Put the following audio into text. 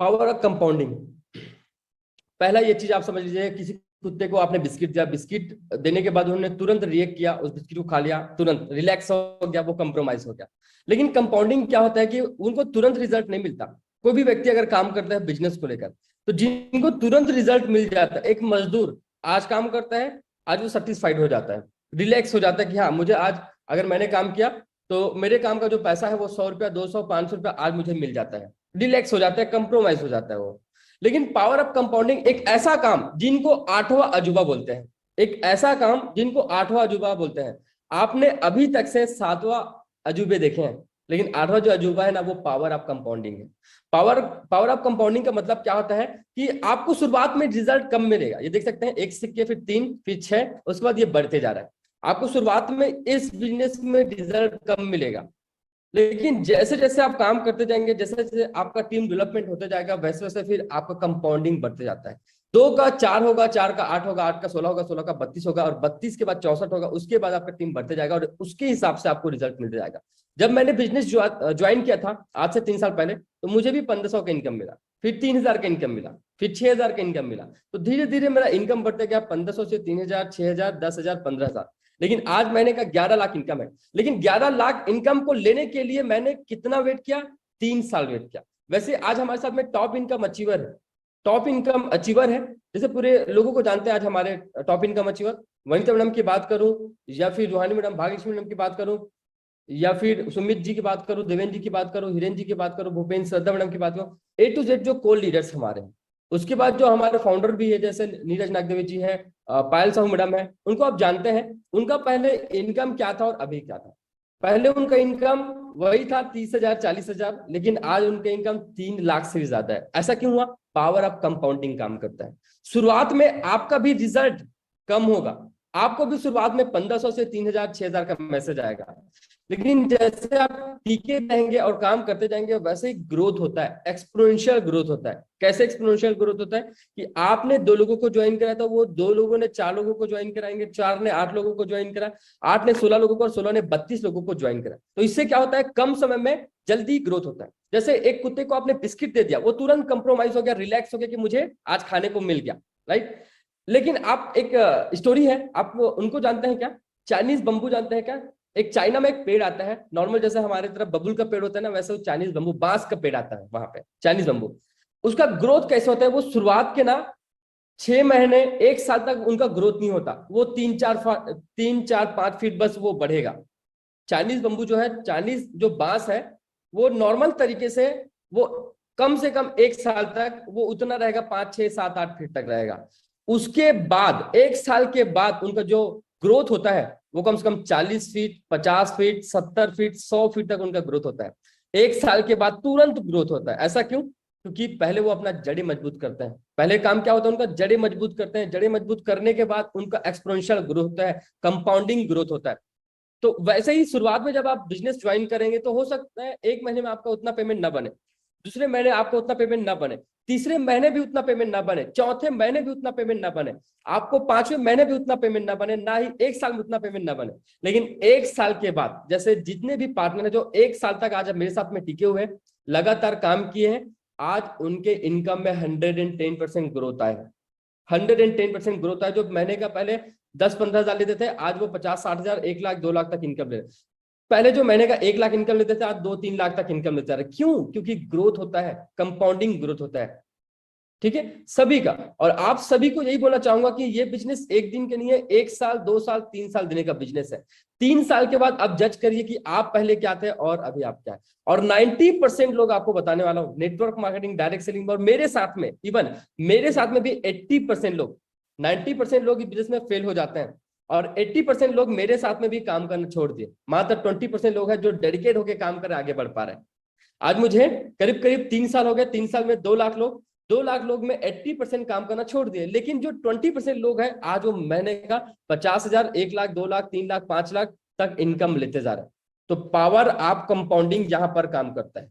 Power of compounding. पहला ये चीज आप समझ लीजिए, किसी कुत्ते को आपने बिस्किट दिया, बिस्किट देने के बाद उन्होंने तुरंत रिएक्ट किया, उस बिस्किट को खा लिया, तुरंत रिलैक्स हो गया, वो कंप्रोमाइज हो गया। लेकिन कंपाउंडिंग क्या होता है कि उनको तुरंत रिजल्ट नहीं मिलता। कोई भी व्यक्ति अगर काम करता है बिजनेस को लेकर, तो जिनको तुरंत रिजल्ट मिल जाता है, एक मजदूर आज काम करता है, आज वो सेटिस्फाइड हो जाता है, रिलैक्स हो जाता है कि हाँ मुझे आज अगर मैंने काम किया तो मेरे काम का जो पैसा है वो 100 रुपया, 200, 500 रुपया आज मुझे मिल जाता है, रिलैक्स हो जाता है, कंप्रोमाइज हो जाता है वो। लेकिन पावर ऑफ कंपाउंडिंग एक ऐसा काम जिनको आठवां अजूबा बोलते हैं, एक ऐसा काम जिनको आठवां अजूबा बोलते हैं। आपने अभी तक से सातवां अजूबे देखे हैं, लेकिन आठवां जो अजूबा है ना, वो पावर ऑफ कंपाउंडिंग है। पावर पावर ऑफ कंपाउंडिंग का मतलब क्या होता है कि आपको शुरुआत में रिजल्ट कम मिलेगा। ये देख सकते हैं, एक सिक्के फिर 3 फिर 6, उसके बाद ये बढ़ते जा रहा है। आपको शुरुआत में इस बिजनेस में रिजल्ट कम मिलेगा, लेकिन जैसे जैसे आप काम करते जाएंगे, जैसे जैसे आपका टीम डेवलपमेंट होते जाएगा, वैसे वैसे फिर आपका कंपाउंडिंग बढ़ते जाता है। 2 का 4 होगा, 4 का 8 होगा, 8 का 16 होगा, 16 का 32 होगा, और 32 के बाद 64 होगा। उसके बाद आपका टीम बढ़ते जाएगा और उसके हिसाब से आपको रिजल्ट मिलते जाएगा। जब मैंने बिजनेस ज्वाइन किया था आज से 3 साल पहले, तो मुझे भी 1500 का इनकम मिला, फिर 3000 का इनकम मिला, फिर 6000 का इनकम मिला। तो धीरे धीरे मेरा इनकम बढ़ते गया, 1500 से 3000, 6000, 10,000, 15,000। लेकिन आज महीने का 11 लाख इनकम है। लेकिन 11 लाख इनकम को लेने के लिए मैंने कितना वेट किया? 3 साल वेट किया। वैसे आज हमारे साथ में टॉप इनकम अचीवर है, टॉप इनकम अचीवर है, जैसे पूरे लोगों को जानते हैं आज हमारे top income achiever. Vanita madam की बात करूं, या फिर रूहानी मैडम, भाग्यश्री मैडम की बात करूं, या फिर सुमित जी की बात करूं, देवेंद्र जी की बात करूं, हिरेन जी की बात करूं, भूपेन्द्र श्रद्धा मैडम की बात करूं, ए टू जेड जो कोर लीडर्स हमारे हैं। उसके बाद जो हमारे फाउंडर भी है, जैसे नीरज नागदेवी जी है, पायल साहू मैडम है, उनको आप जानते हैं। उनका पहले इनकम क्या था और अभी क्या था? पहले उनका इनकम वही था 30,000, 40,000, लेकिन आज उनका इनकम 3 लाख से भी ज्यादा है। ऐसा क्यों हुआ? पावर ऑफ कंपाउंडिंग काम करता है। शुरुआत में आपका भी रिजल्ट कम होगा, आपको भी शुरुआत में 1500 से 3000, 6000 का मैसेज आएगा, लेकिन जैसे आप टीके रहेंगे और काम करते जाएंगे, वैसे ही ग्रोथ होता है, एक्सपोनेंशियल ग्रोथ होता है। कैसे एक्सपोनेंशियल ग्रोथ होता है? कि आपने 2 लोगों को ज्वाइन कराया था, वो 2 लोगों ने 4 लोगों को ज्वाइन कराएंगे, 4 ने 8 लोगों को ज्वाइन करा, 8 ने 16 लोगों को, और 16 ने 32 लोगों को ज्वाइन करा। तो इससे क्या होता है? कम समय में जल्दी ग्रोथ होता है। जैसे एक कुत्ते को आपने बिस्किट दे दिया, वो तुरंत कंप्रोमाइज हो गया, रिलैक्स हो गया कि मुझे आज खाने को मिल गया, राइट। लेकिन आप एक स्टोरी है, आप उनको जानते हैं क्या? चाइनीज बंबू जानते हैं क्या? एक चाइना में एक पेड़ आता है, नॉर्मल जैसे हमारे तरफ बबुल का पेड़ होता है ना, वैसे वो चाइनीज बंबू, बांस का पेड़ आता है वहां पे, चाइनीज बंबू। उसका ग्रोथ कैसे होता है? वो शुरुआत के ना 6 महीने 1 साल तक उनका ग्रोथ नहीं होता, वो 3, 4, 5 फीट बस वो बढ़ेगा। चाइनीज बंबू जो है, चाइनीज जो बांस है, वो नॉर्मल तरीके वो कम से कम 1 साल तक वो उतना रहेगा, 5, 6, 7, 8 फीट तक रहेगा। उसके बाद 1 साल के बाद उनका जो ग्रोथ होता है वो कम से कम 40 फीट, 50 फीट, 70 फीट, 100 फीट तक उनका ग्रोथ होता है। 1 साल के बाद तुरंत ग्रोथ होता है। ऐसा क्यों? क्योंकि पहले वो अपना जड़ें मजबूत करते हैं। पहले काम क्या होता है उनका? जड़ें मजबूत करते हैं। जड़ें मजबूत करने के बाद उनका एक्सपोनेंशियल ग्रोथ होता है, कंपाउंडिंग ग्रोथ होता है। तो वैसे ही शुरुआत में जब आप बिजनेस ज्वाइन करेंगे, तो हो सकता है 1 महीने में आपका उतना पेमेंट ना बने, दूसरे महीने आपको उतना पेमेंट ना बने, तीसरे महीने भी उतना पेमेंट ना बने, चौथे महीने भी उतना पेमेंट ना बने, आपको 5वें महीने भी उतना पेमेंट ना बने, ना ही 1 साल में उतना पेमेंट ना बने। लेकिन 1 साल के बाद, जैसे जितने भी पार्टनर है जो 1 साल तक आज मेरे साथ में टिके हुए हैं, लगातार काम किए हैं, आज उनके इनकम में 110% ग्रोथ आया है। 110% ग्रोथ है। जो महीने का पहले 10-15 हजार लेते थे, आज वो 50-60 हजार, 1 लाख 2 लाख तक इनकम ले रहे। पहले जो महीने का 1 लाख इनकम लेते थे, आज 2-3 लाख तक इनकम लेते रहे। क्यों? क्योंकि ग्रोथ होता है, कंपाउंडिंग ग्रोथ होता है। ठीक है सभी का। और आप सभी को यही बोलना चाहूंगा कि ये बिजनेस एक दिन के नहीं है, 1 साल, 2 साल, 3 साल देने का बिजनेस है। 3 साल के बाद आप जज करिए कि आप पहले क्या थे और अभी आप क्या है। और 90% लोग आपको बताने वाला हूं, नेटवर्क मार्केटिंग, डायरेक्ट सेलिंग, और मेरे साथ में, इवन मेरे साथ में भी 80% लोग, 90% लोग इस बिजनेस में फेल हो जाते हैं, और 80% लोग मेरे साथ में भी काम करना छोड़ दिए। मात्र 20% लोग हैं जो डेडिकेट होकर काम कर आगे बढ़ पा रहे हैं। आज मुझे करीब करीब 3 साल हो गए, 3 साल में 2 लाख लोग, 2 लाख लोग में 80% काम करना छोड़ दिए। लेकिन जो 20% लोग हैं, आज वो महीने का 50,000, 1 लाख, 2 लाख, 3 लाख, 5 लाख तक इनकम लेते जा रहे हैं। तो पावर आप कंपाउंडिंग यहां पर काम करता है।